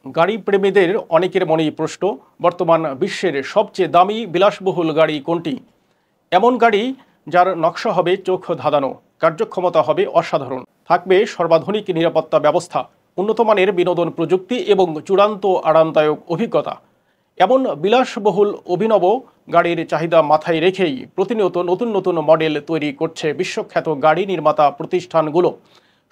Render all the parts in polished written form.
গাড়ি প্রেমীদের অনেকের মনেই প্রশ্ন, বর্তমান বিশ্বের সবচেয়ে দামি বিলাসবহুল গাড়ি কোনটি? এমন গাড়ি যার নকশা হবে চোখ ধাঁধানো, কার্যক্ষমতা হবে অসাধারণ, থাকবে সর্বাধুনিক নিরাপত্তা ব্যবস্থা, উন্নত মানের বিনোদন প্রযুক্তি এবং চূড়ান্ত আরামদায়ক অভিজ্ঞতা। এমন বিলাসবহুল অভিনব গাড়ির চাহিদা মাথায় রেখেই প্রতিনিয়ত নতুন নতুন মডেল তৈরি করছে বিশ্বখ্যাত গাড়ি নির্মাতা প্রতিষ্ঠানগুলো।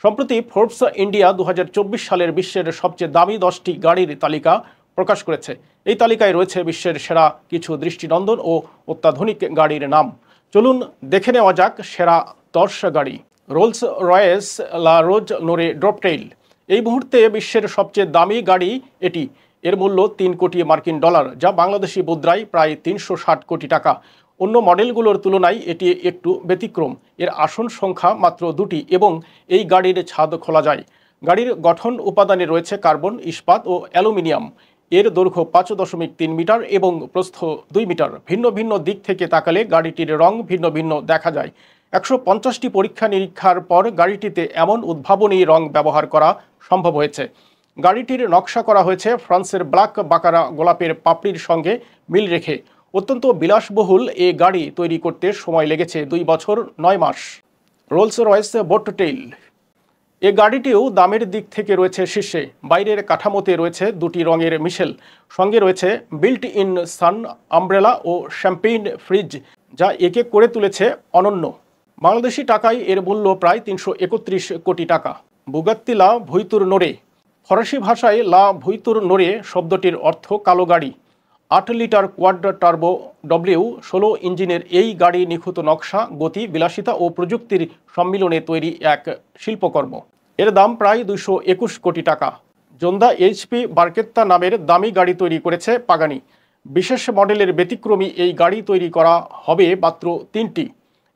সম্প্রতি ফোর্বস ইন্ডিয়া 2024 সালের বিশ্বের সবচেয়ে দামি 10টি গাড়ির তালিকা প্রকাশ করেছে। এই তালিকায় রয়েছে বিশ্বের সেরা কিছু দৃষ্টিনন্দন ও অত্যাধুনিক গাড়ির নাম। চলুন দেখে নেওয়া যাক সেরা 10 গাড়ি। রোলস রয়েস লা রোজ নোরে ড্রপটেইল এই মুহূর্তে বিশ্বের সবচেয়ে দামি গাড়ি এটি। এর মূল্য 3 কোটি মার্কিন ডলার, যা বাংলাদেশি মুদ্রায় প্রায় 360 কোটি টাকা। অন্য মডেলগুলোর তুলনায় এটি একটু ব্যতিক্রম। এর আসন সংখ্যা মাত্র 2টি এবং এই গাড়ির ছাদ খোলা যায়। গাড়ির গঠন উপাদানে রয়েছে কার্বন, ইস্পাত ও অ্যালুমিনিয়াম। এর দৈর্ঘ্য 5.3 মিটার এবং প্রস্থ 2 মিটার। ভিন্ন ভিন্ন দিক থেকে তাকালে গাড়িটির রং ভিন্ন ভিন্ন দেখা যায়। 150টি পরীক্ষা নিরীক্ষার পর গাড়িটিতে এমন উদ্ভাবনী রং ব্যবহার করা সম্ভব হয়েছে। গাড়িটির নকশা করা হয়েছে ফ্রান্সের ব্ল্যাক বাকারা গোলাপের পাপড়ির সঙ্গে মিল রেখে। অত্যন্ত বিলাসবহুল এ গাড়ি তৈরি করতে সময় লেগেছে 2 বছর 9 মাস। রোলস রয়েস বোটটেইল এ গাড়িটিও দামের দিক থেকে রয়েছে শীর্ষে। বাইরের কাঠামোতে রয়েছে 2টি রঙের মিশেল, সঙ্গে রয়েছে বিল্ট ইন সান আমব্রেলা ও শ্যাম্পেইন ফ্রিজ, যা একে করে তুলেছে অনন্য। বাংলাদেশি টাকায় এর মূল্য প্রায় 331 কোটি টাকা। বুগাত্তি লা ভুইতুর নোরে ফরাসি ভাষায় লা ভুইতুর নোরে শব্দটির অর্থ কালো গাড়ি। 8 লিটার কোয়াড টার্বো W16 ইঞ্জিনের এই গাড়ি নিখুঁত নকশা, গতি, বিলাসিতা ও প্রযুক্তির সম্মিলনে তৈরি এক শিল্পকর্ম। এর দাম প্রায় 221 কোটি টাকা। জোন্দা এইচপি বারকেত্তা নামের দামি গাড়ি তৈরি করেছে পাগানি। বিশেষ মডেলের ব্যতিক্রমী এই গাড়ি তৈরি করা হবে মাত্র 3টি।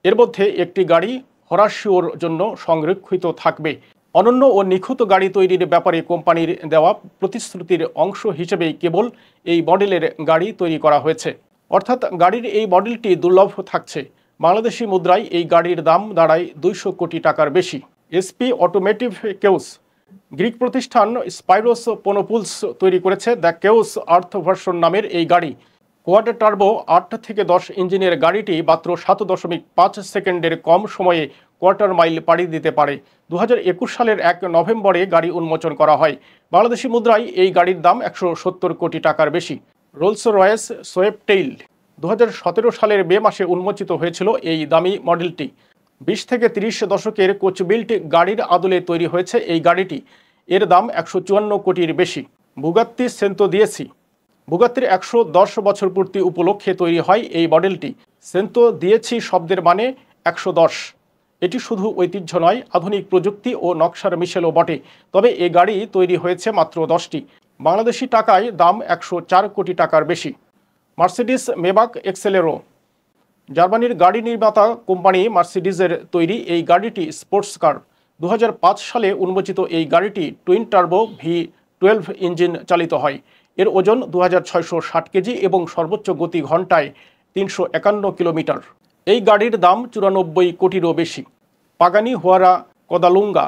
এর মধ্যে একটি গাড়ি হরাশিওর জন্য সংরক্ষিত থাকবে। অনন্য ও নিখুঁত গাড়ি তৈরির ব্যাপারে কোম্পানির দেওয়া প্রতিশ্রুতির অংশ হিসেবেই কেবল এই মডেলের গাড়ি তৈরি করা হয়েছে। অর্থাৎ গাড়ির এই মডেলটি দুর্লভ থাকছে। বাংলাদেশি মুদ্রায় এই গাড়ির দাম দাঁড়ায় 200 কোটি টাকার বেশি। এসপি অটোমেটিভ কেউস গ্রিক প্রতিষ্ঠান স্পাইরোস পোনোপুলস তৈরি করেছে দ্য কেউস আর্থ ভার্সন নামের এই গাড়ি। কোয়াড টার্বো 8 থেকে 10 ইঞ্জিনের গাড়িটি মাত্র 7.5 সেকেন্ডের কম সময়ে কোয়ার্টার মাইল পাড়ি দিতে পারে। 2021 সালের 1 নভেম্বরে গাড়ি উন্মোচন করা হয়। বাংলাদেশি মুদ্রায় এই গাড়ির দাম 170 কোটি টাকার বেশি। রোলস রয়েস সোয়েপটেইল 2017 সালের মে মাসে উন্মোচিত হয়েছিল এই দামি মডেলটি। 20 থেকে 30 দশকের কোচবিল্ট গাড়ির আদলে তৈরি হয়েছে এই গাড়িটি। এর দাম 154 কোটির বেশি। বুগাত্তি সেন্তো দিয়েছি বুগাত্তির 110 বছর পূর্তি উপলক্ষে তৈরি হয় এই মডেলটি। সেন্তো দিয়েছি শব্দের মানে 110। এটি শুধু ঐতিহ্য নয়, আধুনিক প্রযুক্তি ও নকশার মিশেলও বটে। তবে এ গাড়ি তৈরি হয়েছে মাত্র 10টি। বাংলাদেশি টাকায় দাম 104 কোটি টাকার বেশি। মার্সিডিস মেবাক এক্সেলেরো জার্মানির গাড়ি নির্মাতা কোম্পানি মার্সিডিজের তৈরি এই গাড়িটি স্পোর্টস কার। 2005 সালে উন্মোচিত এই গাড়িটি টুইন টার্বো V12 ইঞ্জিন চালিত হয়। এর ওজন 2660 কেজি এবং সর্বোচ্চ গতি ঘন্টায় 351 কিলোমিটার। এই গাড়ির দাম 94 কোটিরও বেশি। পাগানি হুয়ারা কোদালুঙ্গা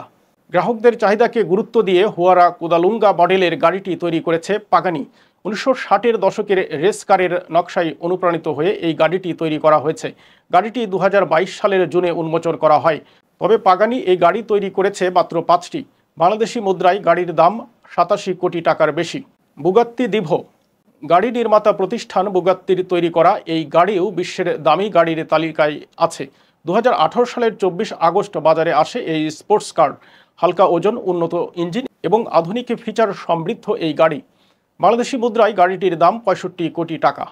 গ্রাহকদের চাহিদাকে গুরুত্ব দিয়ে হুয়ারা কোদালুঙ্গা মডেলের গাড়িটি তৈরি করেছে পাগানি। 1960-এর দশকের রেস কারের নকশায় অনুপ্রাণিত হয়ে এই গাড়িটি তৈরি করা হয়েছে। গাড়িটি 2022 সালের জুনে উন্মোচন করা হয়। তবে পাগানি এই গাড়ি তৈরি করেছে মাত্র 5টি। বাংলাদেশি মুদ্রায় গাড়ির দাম 87 কোটি টাকার বেশি। বুগাত্তি দিভো গাড়ি নির্মাতা প্রতিষ্ঠান বুগাত্তির তৈরি করা এই গাড়িও বিশ্বের দামি গাড়ির তালিকায় আছে। 2018 সালের 24 আগস্ট বাজারে আসে এই স্পোর্টস কার। হালকা ওজন, উন্নত ইঞ্জিন এবং আধুনিক ফিচার সমৃদ্ধ এই গাড়ি। বাংলাদেশি মুদ্রায় গাড়িটির দাম 65 কোটি টাকা।